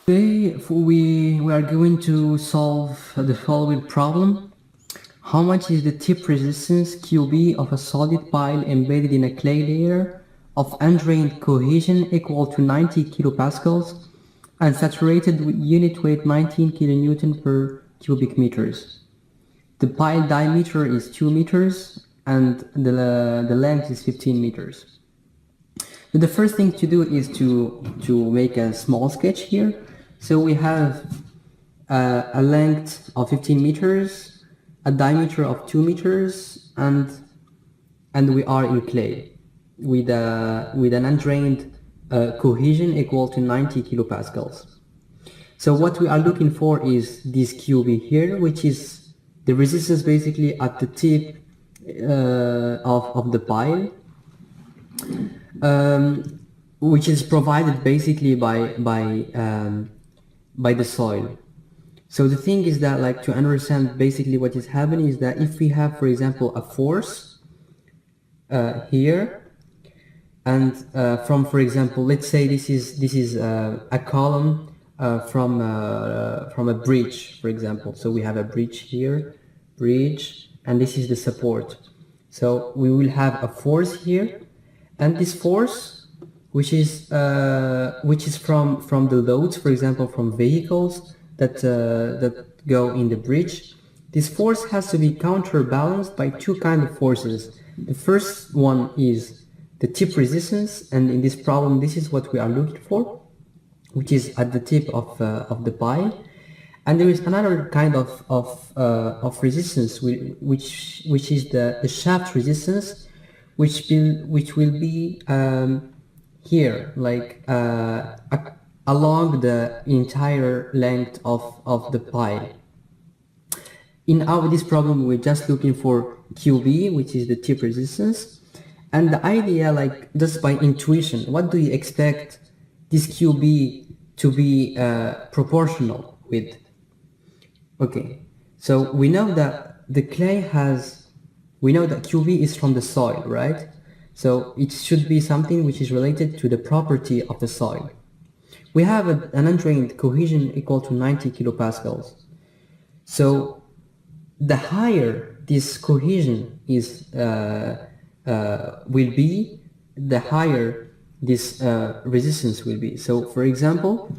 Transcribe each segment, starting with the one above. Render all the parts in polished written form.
Today we are going to solve the following problem. How much is the tip resistance QB of a solid pile embedded in a clay layer of undrained cohesion equal to 90 kilopascals and saturated with unit weight 19 kilonewton per cubic meters? The pile diameter is 2 meters and the length is 15 meters. So the first thing to do is to make a small sketch here. So we have a length of 15 meters, a diameter of 2 meters, and we are in clay with an undrained cohesion equal to 90 kilopascals. So what we are looking for is this QB here, which is the resistance basically at the tip of the pile, which is provided basically by the soil. So the thing is that, like, to understand basically what is happening is that if we have, for example, a force here, and from, for example, let's say this is a column from a bridge, for example. So we have a bridge here, and this is the support. So we will have a force here, and this force, which is from the loads, for example, from vehicles that go in the bridge. This force has to be counterbalanced by two kinds of forces. The first one is the tip resistance, and in this problem, this is what we are looking for, which is at the tip of the pile. And there is another kind of resistance, which is the shaft resistance, which will be here, like along the entire length of the pile. In this problem, we're just looking for QB, which is the tip resistance. And the idea, like, just by intuition, what do you expect this QB to be proportional with? Okay, so we know that we know that QB is from the soil, right? So it should be something which is related to the property of the soil. We have an undrained cohesion equal to 90 kilopascals. So the higher this cohesion is will be, the higher this resistance will be. So for example,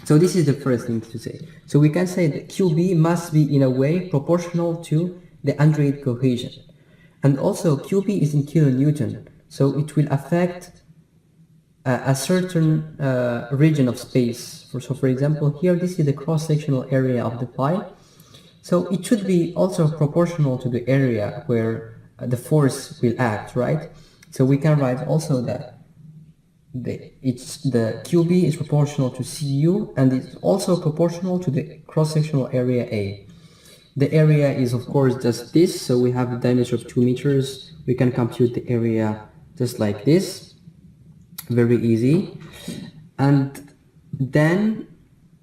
so this is the first thing to say. So we can say that QB must be in a way proportional to the undrained cohesion. And also QB is in kilonewton, so it will affect a certain region of space. So for example, here this is the cross-sectional area of the pile. So it should be also proportional to the area where the force will act, right? So we can write also that the QB is proportional to CU, and it's also proportional to the cross-sectional area A. The area is, of course, just this, so we have a diameter of 2 meters. We can compute the area just like this, very easy. And then,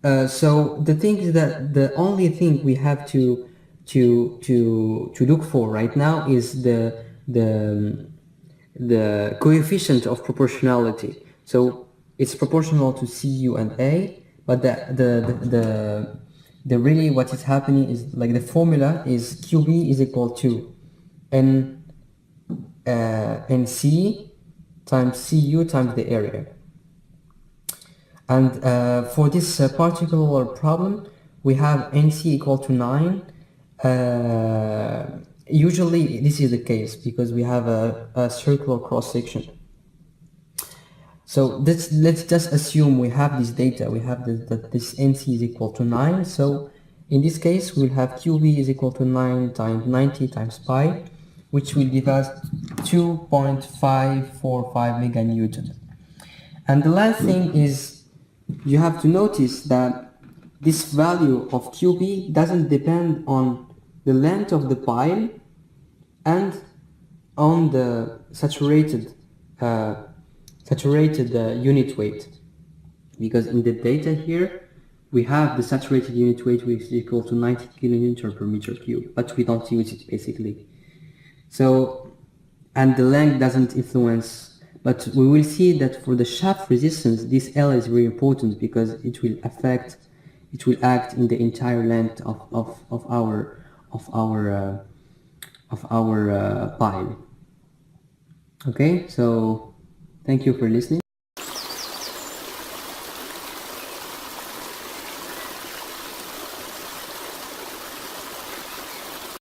so the thing is that the only thing we have to look for right now is the coefficient of proportionality. So it's proportional to CU and A, but the really what is happening is, like, the formula is QB is equal to NC times CU times the area. And for this particular problem, we have NC equal to 9. Usually this is the case because we have a circular cross-section. So let's just assume we have this data. We have that this NC is equal to 9. So in this case, we'll have QB is equal to 9 times 90 times pi, which will give us 2.545 meganewton. And the last thing is, you have to notice that this value of QB doesn't depend on the length of the pile and on the saturated unit weight, because in the data here we have the saturated unit weight, which is equal to 90 kilonewton per meter cube, but we don't use it basically. So, and the length doesn't influence, But we will see that for the shaft resistance, this L is very important because it will act in the entire length of our pipe. Okay, so thank you for listening.